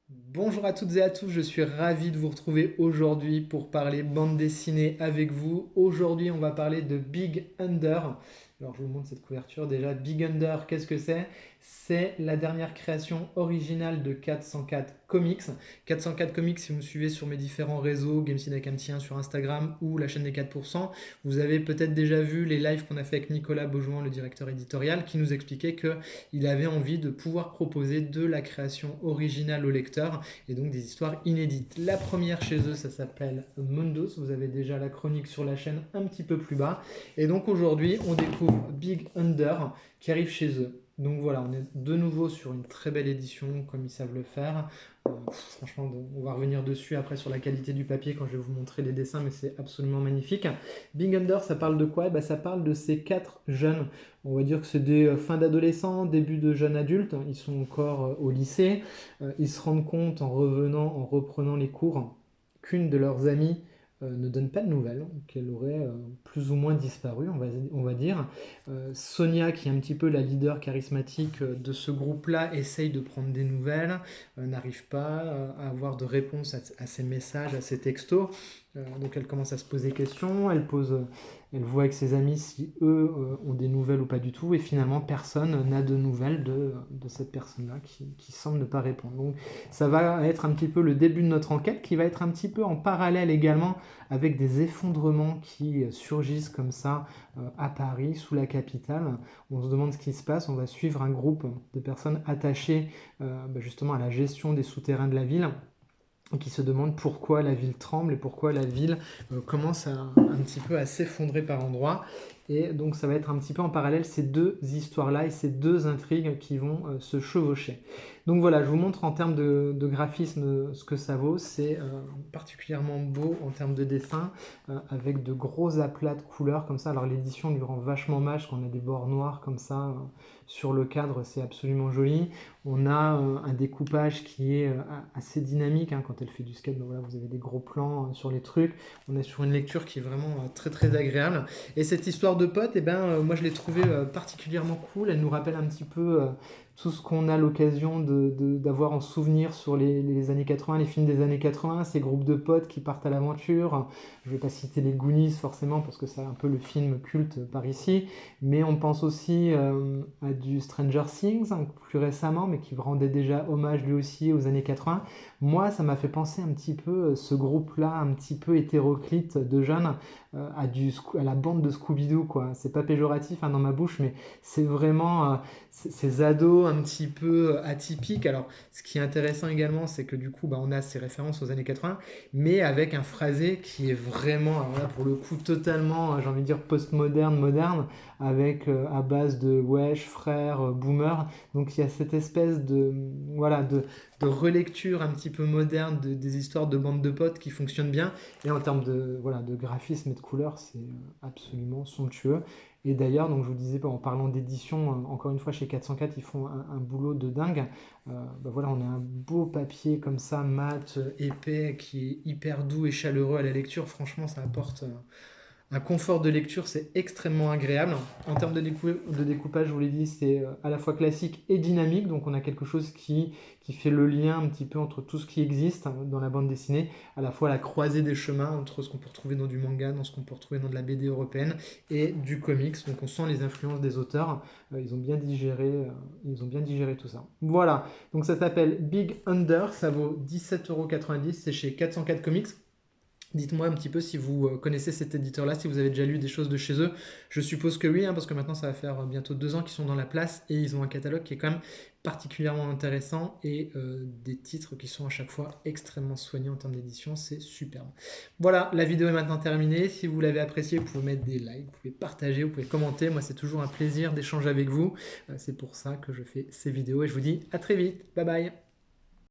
Bonjour à toutes et à tous, je suis ravi de vous retrouver aujourd'hui pour parler bande dessinée avec vous. Aujourd'hui, on va parler de Big Under. Alors, je vous montre cette couverture déjà. Big Under, qu'est-ce que c'est? C'est la dernière création originale de 404 Comics. 404 Comics, si vous me suivez sur mes différents réseaux, GameSinacamtien sur Instagram ou la chaîne des 4%, vous avez peut-être déjà vu les lives qu'on a fait avec Nicolas Beaujouan, le directeur éditorial, qui nous expliquait qu'il avait envie de pouvoir proposer de la création originale au lecteur et donc des histoires inédites. La première chez eux, ça s'appelle Mundos. Vous avez déjà la chronique sur la chaîne un petit peu plus bas. Et donc aujourd'hui, on découvre Big Under qui arrive chez eux. Donc voilà, on est de nouveau sur une très belle édition comme ils savent le faire. Franchement, on va revenir dessus après sur la qualité du papier quand je vais vous montrer les dessins, mais c'est absolument magnifique. Big Under, ça parle de quoi? Ça parle de ces quatre jeunes. On va dire que c'est des fins d'adolescents, début de jeunes adultes. Ils sont encore au lycée. Ils se rendent compte en revenant, en reprenant les cours, qu'une de leurs amies ne donne pas de nouvelles, qu'elle aurait plus ou moins disparu, on va dire. Sonia, qui est un petit peu la leader charismatique de ce groupe-là, essaye de prendre des nouvelles, n'arrive pas à avoir de réponse à ces messages, à ces textos. Donc elle commence à se poser des questions, elle voit avec ses amis si eux ont des nouvelles ou pas du tout, et finalement personne n'a de nouvelles de cette personne-là qui semble ne pas répondre. Donc ça va être un petit peu le début de notre enquête, qui va être un petit peu en parallèle également avec des effondrements qui surgissent comme ça à Paris, sous la capitale. On se demande ce qui se passe, on va suivre un groupe de personnes attachées justement à la gestion des souterrains de la ville, qui se demandent pourquoi la ville tremble et pourquoi la ville commence un petit peu à s'effondrer par endroits. Et donc ça va être un petit peu en parallèle ces deux histoires-là et ces deux intrigues qui vont se chevaucher. Donc voilà, je vous montre en termes de graphisme ce que ça vaut. C'est particulièrement beau en termes de dessin, avec de gros aplats de couleurs comme ça. Alors l'édition lui rend vachement hommage quand on a des bords noirs comme ça sur le cadre, c'est absolument joli. On a un découpage qui est assez dynamique, hein, quand elle fait du skate. Ben voilà, vous avez des gros plans sur les trucs. On est sur une lecture qui est vraiment très très agréable. Et cette histoire de potes, moi je l'ai trouvée particulièrement cool. Elle nous rappelle un petit peu tout ce qu'on a l'occasion d'avoir en souvenir sur les années 80, les films des années 80, ces groupes de potes qui partent à l'aventure. Je ne vais pas citer les Goonies forcément parce que c'est un peu le film culte par ici, mais on pense aussi à du Stranger Things, hein, plus récemment, mais qui rendait déjà hommage lui aussi aux années 80. Moi, ça m'a fait penser un petit peu, ce groupe-là, un petit peu hétéroclite de jeunes, à la bande de Scooby-Doo, quoi. C'est pas péjoratif hein, dans ma bouche, mais c'est vraiment ces ados un petit peu atypiques. Alors, ce qui est intéressant également, c'est que du coup, on a ces références aux années 80, mais avec un phrasé qui est vraiment, alors là, pour le coup, totalement, j'ai envie de dire, postmoderne, moderne, avec à base de wesh, frère, boomer. Donc il y a cette espèce voilà, de relecture un petit peu moderne des histoires de bandes de potes qui fonctionnent bien. Et en termes voilà, de graphisme et de couleurs, c'est absolument somptueux. Et d'ailleurs, donc je vous disais, en parlant d'édition, encore une fois chez 404, ils font un boulot de dingue. Voilà, on a un beau papier comme ça, mat, épais, qui est hyper doux et chaleureux à la lecture. Franchement, ça apporte un confort de lecture, c'est extrêmement agréable. En termes de découpage, je vous l'ai dit, c'est à la fois classique et dynamique. Donc on a quelque chose qui fait le lien un petit peu entre tout ce qui existe dans la bande dessinée, à la fois la croisée des chemins entre ce qu'on peut retrouver dans du manga, dans ce qu'on peut retrouver dans de la BD européenne et du comics. Donc on sent les influences des auteurs. Ils ont bien digéré tout ça. Voilà, donc ça s'appelle Big Under, ça vaut 17,90 €, c'est chez 404 Comics. Dites-moi un petit peu si vous connaissez cet éditeur-là, si vous avez déjà lu des choses de chez eux. Je suppose que oui, hein, parce que maintenant ça va faire bientôt 2 ans qu'ils sont dans la place et ils ont un catalogue qui est quand même particulièrement intéressant et des titres qui sont à chaque fois extrêmement soignés en termes d'édition. C'est superbe. Voilà, la vidéo est maintenant terminée. Si vous l'avez appréciée, vous pouvez mettre des likes, vous pouvez partager, vous pouvez commenter. Moi, c'est toujours un plaisir d'échanger avec vous. C'est pour ça que je fais ces vidéos et je vous dis à très vite. Bye bye.